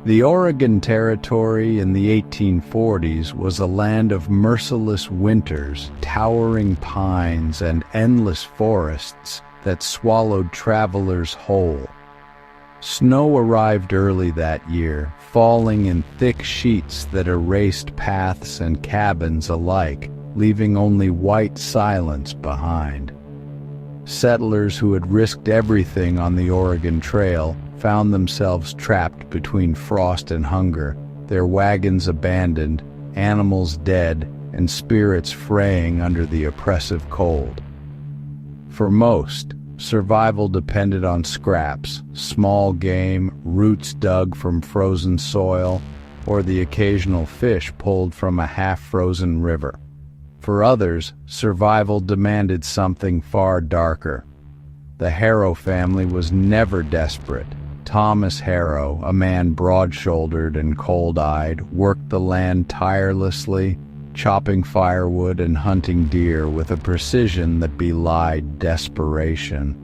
The Oregon Territory in the 1840s was a land of merciless winters, towering pines, and endless forests that swallowed travelers whole. Snow arrived early that year, falling in thick sheets that erased paths and cabins alike, leaving only white silence behind. Settlers who had risked everything on the Oregon Trail found themselves trapped between frost and hunger, their wagons abandoned, animals dead, and spirits fraying under the oppressive cold. For most, survival depended on scraps, small game, roots dug from frozen soil, or the occasional fish pulled from a half-frozen river. For others, survival demanded something far darker. The Harrow family was never desperate. Thomas Harrow, a man broad-shouldered and cold-eyed, worked the land tirelessly, chopping firewood and hunting deer with a precision that belied desperation.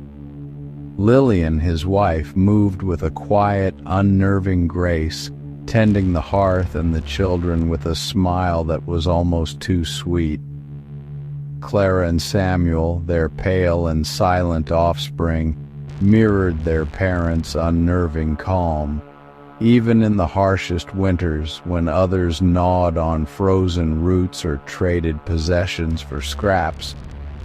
Lillian, his wife, moved with a quiet, unnerving grace, tending the hearth and the children with a smile that was almost too sweet. Clara and Samuel, their pale and silent offspring, mirrored their parents' unnerving calm. Even in the harshest winters, when others gnawed on frozen roots or traded possessions for scraps,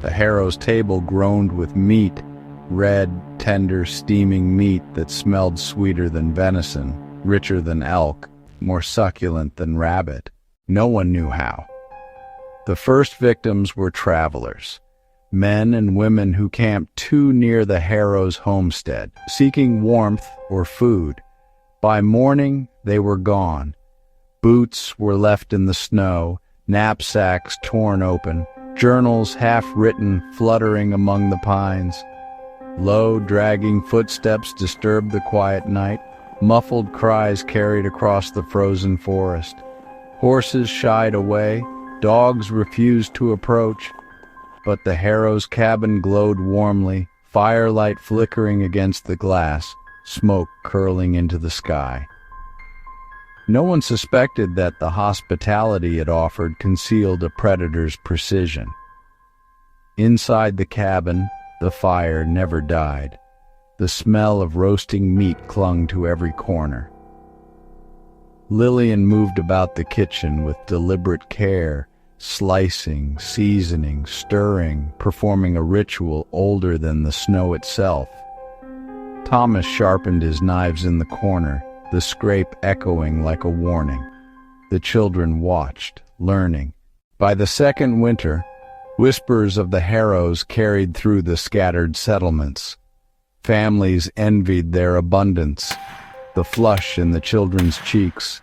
the Harrows' table groaned with meat, red, tender, steaming meat that smelled sweeter than venison, richer than elk, more succulent than rabbit. No one knew how. The first victims were travelers, men and women who camped too near the Harrows' homestead, seeking warmth or food. By morning, they were gone. Boots were left in the snow, knapsacks torn open, journals half-written fluttering among the pines. Low, dragging footsteps disturbed the quiet night. Muffled cries carried across the frozen forest. Horses shied away, dogs refused to approach. But the Harrows' cabin glowed warmly, firelight flickering against the glass, smoke curling into the sky. No one suspected that the hospitality it offered concealed a predator's precision. Inside the cabin, the fire never died. The smell of roasting meat clung to every corner. Lillian moved about the kitchen with deliberate care, slicing, seasoning, stirring, performing a ritual older than the snow itself. Thomas sharpened his knives in the corner, the scrape echoing like a warning. The children watched, learning. By the second winter, whispers of the Harrows carried through the scattered settlements. Families envied their abundance, the flush in the children's cheeks,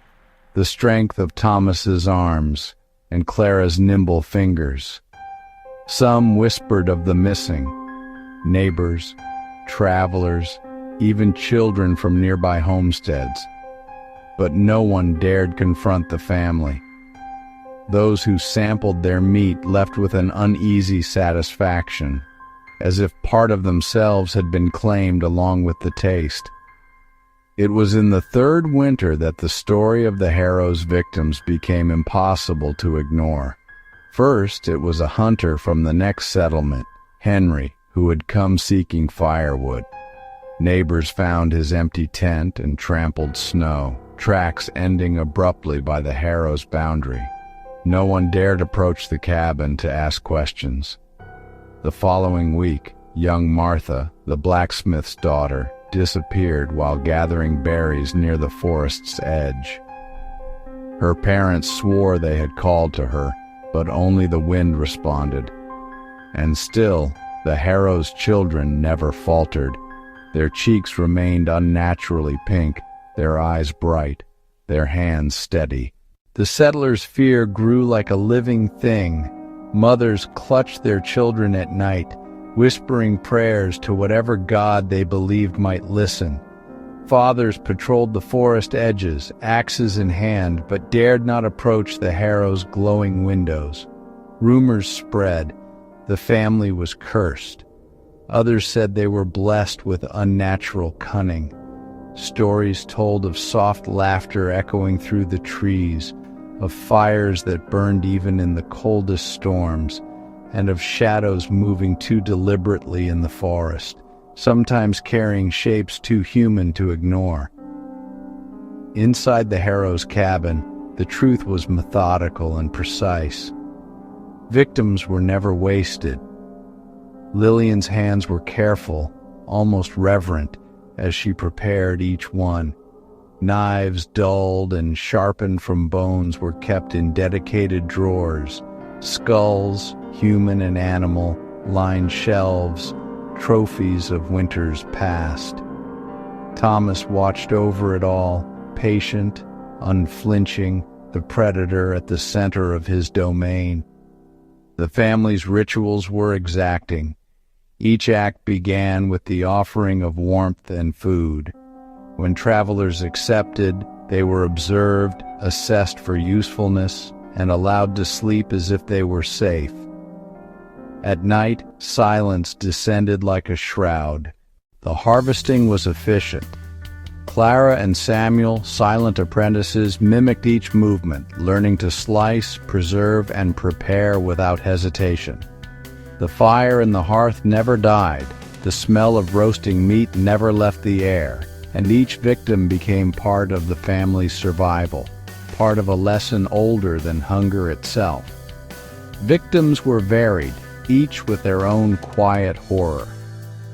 the strength of Thomas's arms, and Clara's nimble fingers. Some whispered of the missing, neighbors, travelers, even children from nearby homesteads. But no one dared confront the family. Those who sampled their meat left with an uneasy satisfaction, as if part of themselves had been claimed along with the taste. It was in the third winter that the story of the Harrows' victims became impossible to ignore. First, it was a hunter from the next settlement, Henry, who had come seeking firewood. Neighbors found his empty tent and trampled snow, tracks ending abruptly by the Harrows' boundary. No one dared approach the cabin to ask questions. The following week, young Martha, the blacksmith's daughter, disappeared while gathering berries near the forest's edge. Her parents swore they had called to her, but only the wind responded. And still, the Harrows' children never faltered. Their cheeks remained unnaturally pink, their eyes bright, their hands steady. The settlers' fear grew like a living thing. Mothers clutched their children at night, whispering prayers to whatever god they believed might listen. Fathers patrolled the forest edges, axes in hand, but dared not approach the Harrows' glowing windows. Rumors spread. The family was cursed. Others said they were blessed with unnatural cunning. stories told of soft laughter echoing through the trees, of fires that burned even in the coldest storms, and of shadows moving too deliberately in the forest, sometimes carrying shapes too human to ignore. Inside the Harrows cabin, the truth was methodical and precise. Victims were never wasted. Lillian's hands were careful, almost reverent, as she prepared each one. Knives dulled and sharpened from bones were kept in dedicated drawers. Skulls, human and animal, lined shelves, trophies of winters past. Thomas watched over it all, patient, unflinching, the predator at the center of his domain. The family's rituals were exacting. Each act began with the offering of warmth and food. When travelers accepted, they were observed, assessed for usefulness, and allowed to sleep as if they were safe. At night, silence descended like a shroud. The harvesting was efficient. Clara and Samuel, silent apprentices, mimicked each movement, learning to slice, preserve, and prepare without hesitation. The fire in the hearth never died, the smell of roasting meat never left the air, and each victim became part of the family's survival, part of a lesson older than hunger itself. Victims were varied, each with their own quiet horror.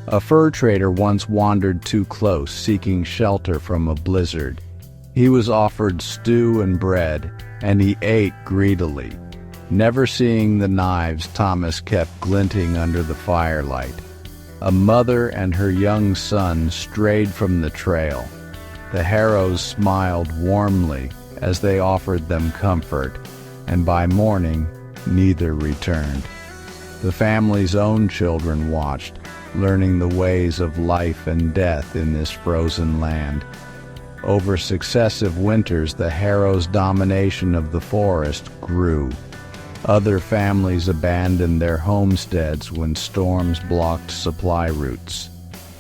A fur trader once wandered too close, seeking shelter from a blizzard. He was offered stew and bread, and he ate greedily. Never seeing the knives Thomas kept glinting under the firelight. A mother and her young son strayed from the trail. The Harrows smiled warmly as they offered them comfort, and by morning, neither returned. The family's own children watched, learning the ways of life and death in this frozen land. Over successive winters, the Harrows' domination of the forest grew. Other families abandoned their homesteads when storms blocked supply routes.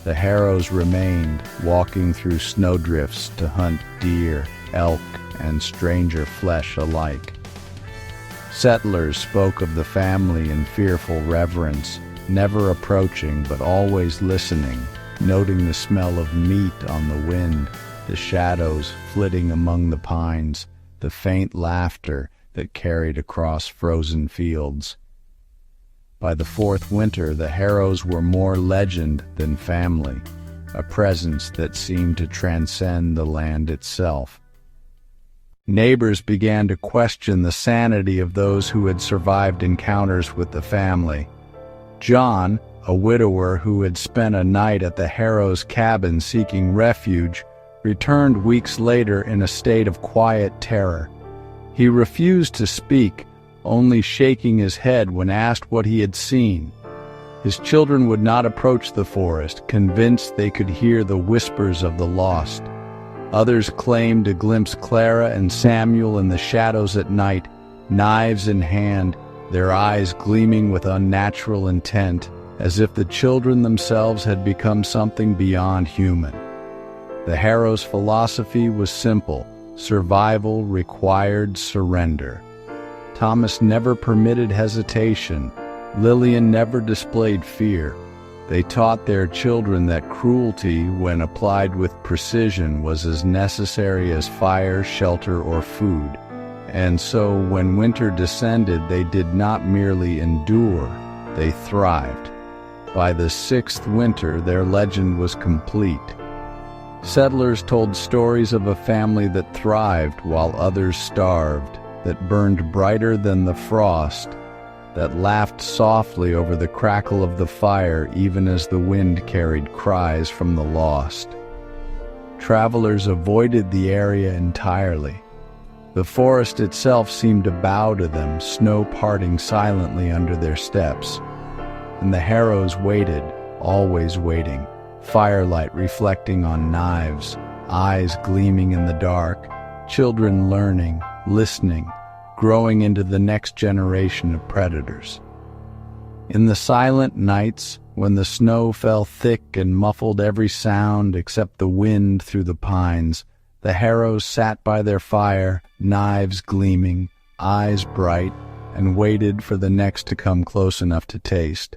The Harrows remained, walking through snowdrifts to hunt deer, elk, and stranger flesh alike. Settlers spoke of the family in fearful reverence, never approaching but always listening, noting the smell of meat on the wind, the shadows flitting among the pines, the faint laughter that carried across frozen fields. By the fourth winter, the Harrows were more legend than family, a presence that seemed to transcend the land itself. Neighbors began to question the sanity of those who had survived encounters with the family. John, a widower who had spent a night at the Harrows cabin seeking refuge, returned weeks later in a state of quiet terror. He refused to speak, only shaking his head when asked what he had seen. His children would not approach the forest, convinced they could hear the whispers of the lost. Others claimed to glimpse Clara and Samuel in the shadows at night, knives in hand, their eyes gleaming with unnatural intent, as if the children themselves had become something beyond human. The Harrows' philosophy was simple: survival required surrender. Thomas never permitted hesitation. Lillian never displayed fear. They taught their children that cruelty, when applied with precision, was as necessary as fire, shelter, or food. And so, when winter descended, they did not merely endure, they thrived. By the sixth winter, their legend was complete. Settlers told stories of a family that thrived while others starved, that burned brighter than the frost, that laughed softly over the crackle of the fire even as the wind carried cries from the lost. Travelers avoided the area entirely. The forest itself seemed to bow to them, snow parting silently under their steps. And the Harrows waited, always waiting, firelight reflecting on knives, eyes gleaming in the dark, children learning, listening, growing into the next generation of predators. In the silent nights, when the snow fell thick and muffled every sound except the wind through the pines, the Harrows sat by their fire, knives gleaming, eyes bright, and waited for the next to come close enough to taste.